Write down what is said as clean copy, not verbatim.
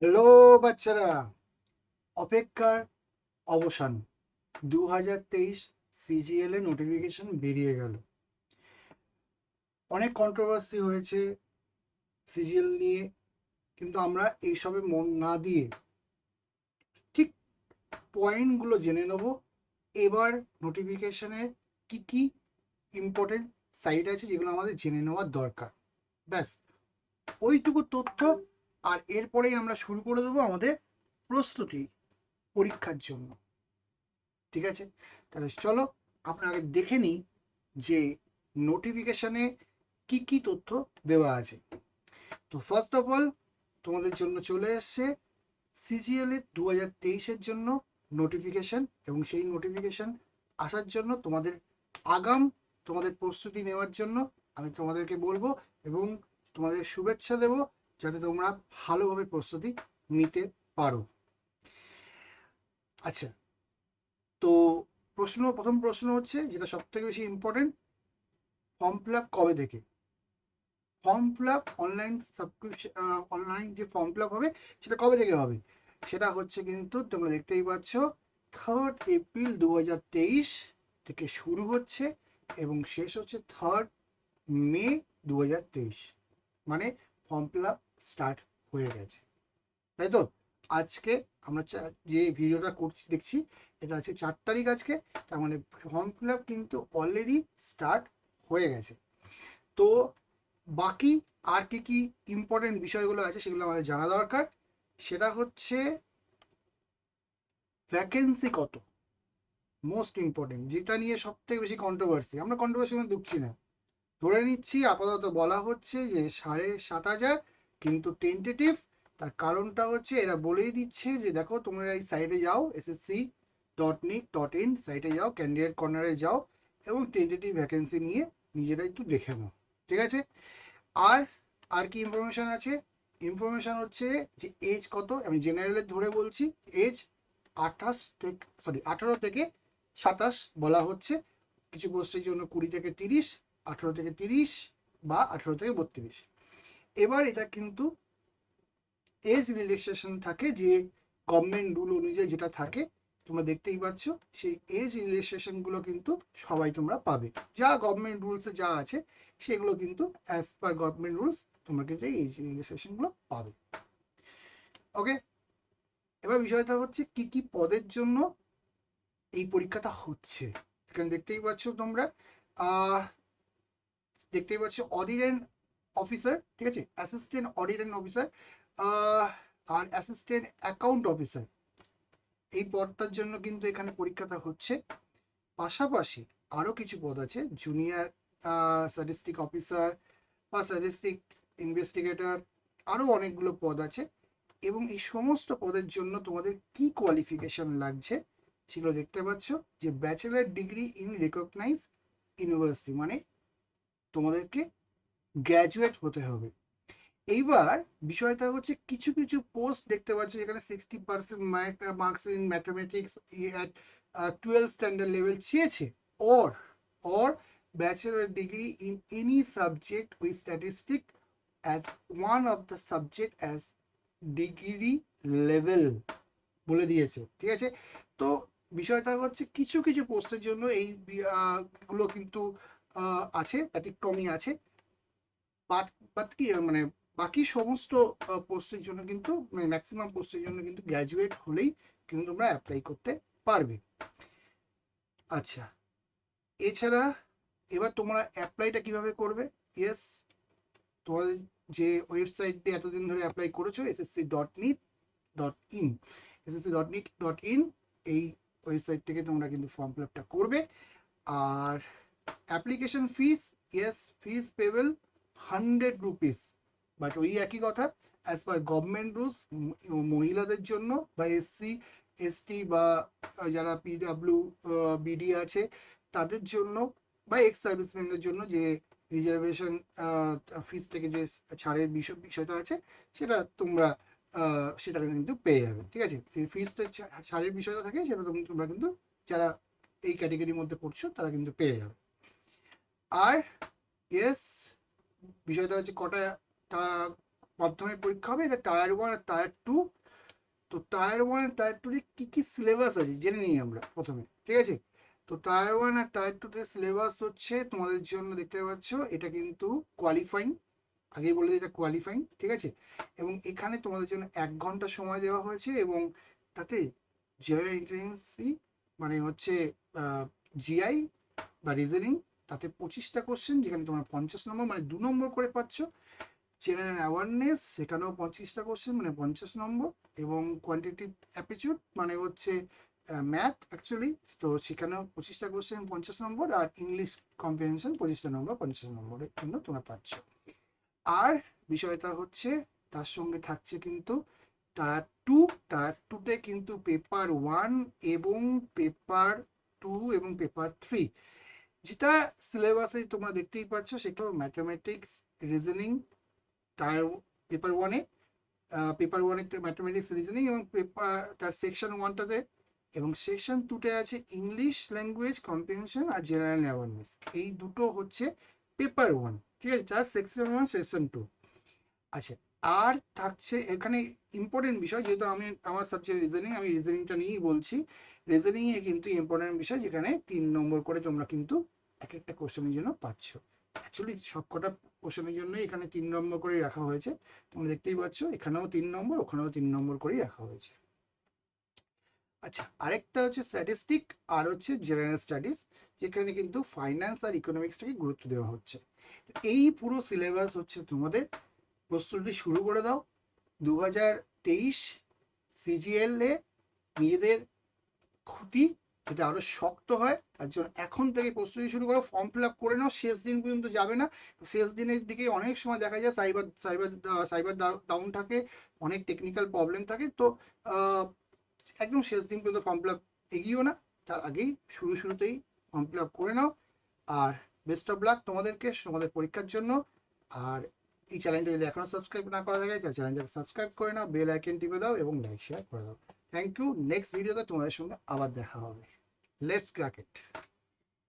Hello বাচ্চারা, অপেক্ষার অবসান। 2023 সিজিএল এ নোটিফিকেশন বেরিয়ে গেল। অনেক কন্ট্রোভার্সি হয়েছে সিজিএল নিয়ে, কিন্তু আমরা এইসবে মন না দিয়ে ঠিক পয়েন্টগুলো জেনে নেব। এবার নোটিফিকেশনে কি কি ইম্পর্টেন্ট সাইট আছে যেগুলো আমাদের জেনে নেওয়ার দরকার, ব্যাস ওইটুকু তথ্য। আর এরপরেই আমরা শুরু করে দেবো আমাদের প্রস্তুতি পরীক্ষার জন্য। ঠিক আছে, তাহলে চলো আমরা আগে দেখে নিই যে নোটিফিকেশনে কি কি তথ্য দেওয়া আছে। তো ফার্স্ট অফ অল তোমাদের জন্য চলে এসছে সিজিএল এর 2023-এর জন্য নোটিফিকেশন, এবং সেই নোটিফিকেশন আসার জন্য তোমাদের প্রস্তুতি নেওয়ার জন্য আমি তোমাদেরকে বলবো এবং তোমাদের শুভেচ্ছা দেব, যাতে তোমরা ভালোভাবে প্রস্তুতি নিতে পারো। আচ্ছা, তো প্রথম প্রশ্ন হচ্ছে, যেটা সব থেকে বেশি ইম্পর্টেন্ট, ফর্ম ফিল আপ কবে থেকে? ফর্ম ফিল আপ অনলাইন যে ফর্ম ফিল আপ হবে সেটা কবে থেকে হবে? সেটা হচ্ছে কিন্তু তোমরা দেখতেই পাচ্ছ 3rd এপ্রিল 2023 থেকে শুরু হচ্ছে এবং শেষ হচ্ছে 3rd মে 2023। মানে ফর্ম ফিল আপ স্টার্ট হয়ে গেছে, তাই তো? আজকে আমরা যে ভিডিওটা দেখছি, এটা আছে 4 তারিখ আজকে। তার মানে ফর্ম ফিল আপ কিন্তু অলরেডি স্টার্ট হয়ে গেছে। তো বাকি আর কি কি ইম্পর্টেন্ট বিষয়গুলো আছে সেগুলো আমাদের জানা দরকার। সেটা হচ্ছে ভ্যাকেন্সি কত, মোস্ট ইম্পর্টেন্ট, যেটা নিয়ে সব থেকে বেশি কন্ট্রোভার্সি। আমরা কন্ট্রোভার্সির মধ্যে ঢুকছি না, ধরে নিচ্ছি আপাতত বলা হচ্ছে যে 7,500, কিন্তু টেন্টেটিভ। তার কারণটা হচ্ছে এরা বলেই দিচ্ছে যে দেখো তোমরা এই সাইটে যাও, ssc.nic.in সাইটে যাও, ক্যান্ডিডেট কর্নারে যাও এবং টেন্টেটিভ ভ্যাকেন্সি নিয়ে নিজেরা একটু দেখে নাও। ঠিক আছে? আর আর কি ইনফরমেশন আছে? ইনফরমেশন হচ্ছে যে এজ কত, আমি জেনারেলে ধরে বলছি। এজ 18 থেকে 27 বলা হচ্ছে। কিছু পোস্টের জন্য 20 থেকে 30, 18 থেকে 30 বা 18 থেকে 32। এবার এটা কিন্তু এজ রিল্যাক্সেশন থাকে, যে গভর্নমেন্ট রুল অনুযায়ী যেটা থাকে তোমরা দেখতেই পাচ্ছ, সেই এজ রিল্যাক্সেশন গুলো কিন্তু সবাই তোমরা পাবে। যা গভর্নমেন্ট রুলসে যা আছে সেগুলো কিন্তু অ্যাজ পার গভর্নমেন্ট রুলস তোমরা কিন্তু এই এজ রিল্যাক্সেশন গুলো পাবে। ওকে, এবার বিষয়টা হচ্ছে কি কি পদের জন্য এই পরীক্ষাটা হচ্ছে। এখানে দেখতেই পাচ্ছ তোমরা, আহ দেখতেই পাচ্ছ অডিট অ্যান্ড অফিসার, ঠিক আছে, অ্যাসিস্ট্যান্ট অডিট অ্যান্ড অফিসার, আর অ্যাসিস্ট্যান্ট অ্যাকাউন্ট অফিসার। এই পদটার জন্য কিন্তু এখানে পরীক্ষাটা হচ্ছে। পাশাপাশি আরো কিছু পদ আছে, জুনিয়র স্ট্যাটিস্টিক অফিসার বা স্ট্যাটিস্টিক ইনভেস্টিগেটর, আরো অনেকগুলো পদ আছে। এবং এই সমস্ত পদের জন্য তোমাদের কি কোয়ালিফিকেশন লাগছে সেগুলো দেখতে পাচ্ছ, যে bachelor degree in recognise university, মানে তোমাদেরকে গ্র্যাজুয়েট হতে হবে। এইবার বিষয়টা হচ্ছে কিছু কিছু পোস্ট দেখতে পাচ্ছ যেখানে 60% marks in mathematics at 12 standard level চেয়েছে, or or bachelor degree in any subject with statistics as one of the subject as degree level বলে দিয়েছে। ঠিক আছে, তো বিষয়টা হচ্ছে কিছু কিছু পোস্টের জন্য এই গুলো কিন্তু আছে, ব্যতিক্রমী আছে। বাট বাট কি মানে বাকি সমস্ত পোস্টের জন্য কিন্তু, মানে ম্যাক্সিমাম পোস্টের জন্য কিন্তু গ্র্যাজুয়েট হলেই কিন্তু তোমরা অ্যাপ্লাই করতে পারবে। আচ্ছা, এছাড়া এবার তোমরা অ্যাপ্লাইটা কিভাবে করবে? ইয়েস, তোমাদের যে ওয়েবসাইট দিয়ে এতদিন ধরে অ্যাপ্লাই করেছো, ssc.nic.in, ssc.nic.in, এই ওয়েবসাইট থেকে তোমরা কিন্তু ফর্ম ফিল আপটা করবে। আর application fees, yes, fees payable 100 rupees. But ওই একই কথা, অ্যাজ পার গভর্নমেন্ট রুলস, মহিলাদের জন্য বা এসসি এসটি বা যারা পিডাব্লিউ বিডি আছে তাদের জন্য, বা এক্স সার্ভিসম্যানদের জন্য, যে রিজার্ভেশন ফিস থেকে যে ছাড়ের বিষয়টা আছে সেটা তোমরা সেটা কিন্তু পেয়ে যাবে। ঠিক আছে, ফিসটা ছাড়ের বিষয়টা থাকে সেটা তোমরা কিন্তু, যারা এই ক্যাটেগরির মধ্যে পড়ছো তারা কিন্তু পেয়ে যাবে। আর ইয়েস, বিষয়টা হচ্ছে কটা মাধ্যমিক পরীক্ষা হবে। এটা টায়ার 1 আর টায়ার 2। তো টায়ার 1 আর টায়ার 2 এর কি কি সিলেবাস আছে জেনে নিই আমরা প্রথমে, ঠিক আছে? তো টায়ার 1 আর টায়ার 2 তে সিলেবাস হচ্ছে তোমাদের জন্য, দেখতে পাচ্ছ এটা কিন্তু কোয়ালিফাইং, আগেই বলে দিই এটা কোয়ালিফাইং, ঠিক আছে? এবং এখানে তোমাদের জন্য 1 ঘন্টা সময় দেওয়া হয়েছে, এবং তাতে জেনারেল ইন্টেলিজেন্সি মানে হচ্ছে জিআই বা রিজনিং, তাতে 25টা কোশ্চেন, যেখানে তোমরা 50 নম্বর মানে 2 নম্বর করে পাচ্ছ। জেনারেল অ্যাওয়ারনেস, সেখানেও 25টা কোশ্চেন মানে 50 নম্বর, এবং কোয়ান্টিটিভ অ্যাপটিটিউড মানে হচ্ছে ম্যাথ অ্যাকচুয়ালি, তো সেখানেও 25টা কোশ্চেন 50 নম্বর, আর ইংলিশ কম্প্রিহেনশন 25টা নম্বর 50 নম্বরের জন্য তোমরা পাচ্ছ। আর বিষয়টা হচ্ছে তার সঙ্গে থাকছে কিন্তু টায়ার 2। টায়ার 2তে কিন্তু পেপার 1 এবং পেপার 2 এবং পেপার 3, যেটা সিলেবাসে তোমরা দেখতেই পাচ্ছ, সেটাও ম্যাথমেটিক্স, রিজনিং। টায়ার পেপার 1 এ ম্যাথমেটিক্স, রিজনিং, এবং পেপার তার সেকশন 1টাতে, এবং সেকশন 2টে আছে ইংলিশ ল্যাঙ্গুয়েজ কম্প্রিহেনশন আর জেনারেল অ্যাওয়ারনেস। এই দুটো হচ্ছে পেপার 1, ঠিক আছে, যার সেকশন 1 সেকশন 2। আচ্ছা, আর থাকছে এখানে ইম্পর্টেন্ট বিষয়, যেহেতু আমার সাবজেক্ট রিজনিং, আমি রিজনিংটা নিয়েই বলছি। রিজনিং এ কিন্তু ইম্পর্টেন্ট বিষয়, যেখানে 3 নম্বর করে তোমরা কিন্তু এক একটা কোশ্চেনের জন্য পাচ্ছ। অ্যাকচুয়ালি সবকটা কোশ্চেনের জন্যই এখানে 3 নম্বর করে রাখা হয়েছে। তোমরা দেখতেই পাচ্ছ, এখানেও 3 নম্বর, ওখানেও 3 নম্বর করেই রাখা হয়েছে। আচ্ছা, আরেকটা হচ্ছে স্ট্যাটিস্টিক, আর হচ্ছে জেনারেল স্টাডিজ, যেখানে কিন্তু ফাইন্যান্স আর ইকোনমিক্সটাকে গুরুত্ব দেওয়া হচ্ছে। এই পুরো সিলেবাস হচ্ছে তোমাদের। প্রস্তুতি শুরু করে দাও। 2023 সিজিএল এ নিজেদের ক্ষতি যাতে আরো শক্ত হয়, তার জন্য এখন থেকে প্রস্তুতি শুরু করো। ফর্ম ফিল আপ করে নাও, শেষ দিন পর্যন্ত যাবে না। শেষ দিনের দিকে অনেক সময় দেখা যায় সাইবার সাইবার সাইবার ডাউন থাকে, অনেক টেকনিক্যাল প্রবলেম থাকে। তো একদম শেষ দিন পর্যন্ত ফর্ম ফিল আপ এগিয়েও না, তার আগেই শুরুতেই ফর্ম ফিল আপ করে নাও। আর বেস্ট অফ লাক তোমাদেরকে তোমাদের পরীক্ষার জন্য। আর এই চ্যানেলটা যদি এখনো সাবস্ক্রাইব না করা থাকে, তাহলে চ্যানেলটাকে সাবস্ক্রাইব করে নাও, বেল আইকন টিপে দাও এবং লাইক শেয়ার করে দাও। Thank you. নেক্সট ভিডিওতে তোমাদের সঙ্গে আবার দেখা হবে। Let's crack it.